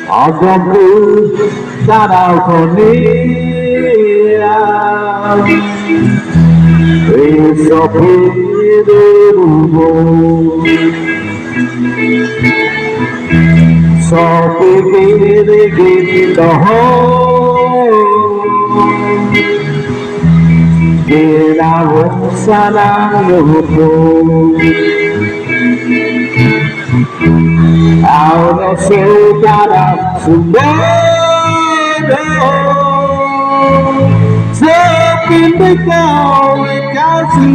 Agangku sarau konia Esopirubo Sopikiri gitoho Girawo saraupo Ahora soltará su dedo Se pinta de casu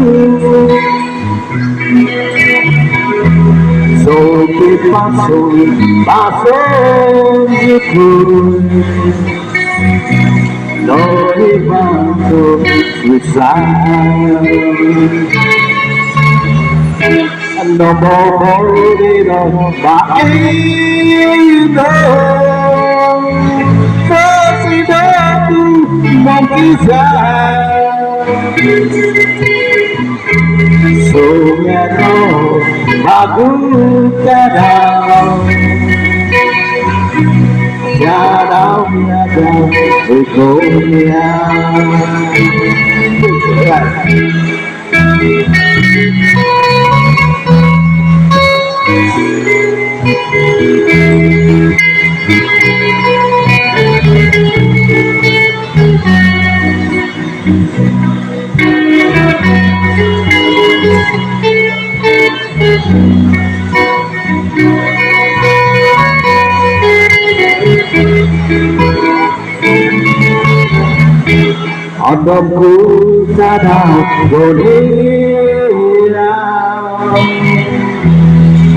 So que pasó de cruz No levanto cruzar No morirá caído Fascinado não pisar Sonhador magudarão Jarau miadão economiar Adamku sadar golera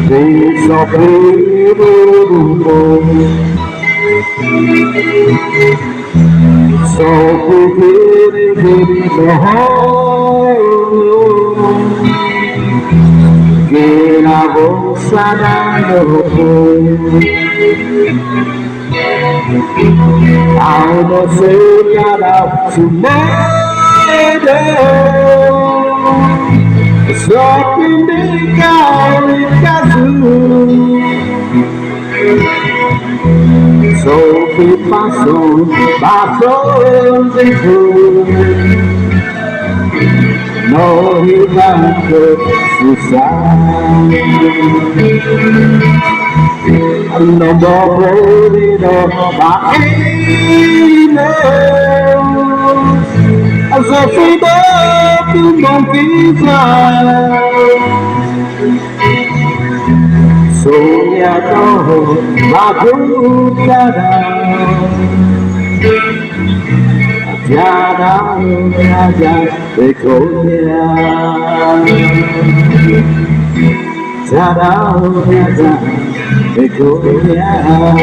Di sopirubo Sopikiri gitoho Girawo saraupo Ahora soltará su dedo Só pinta de casu So que passou de cruz No levanto cruzar No morirá caídos A sofrimento não pisar Sonhador magudarão Jarau miadão economiar Jarau miadão economiar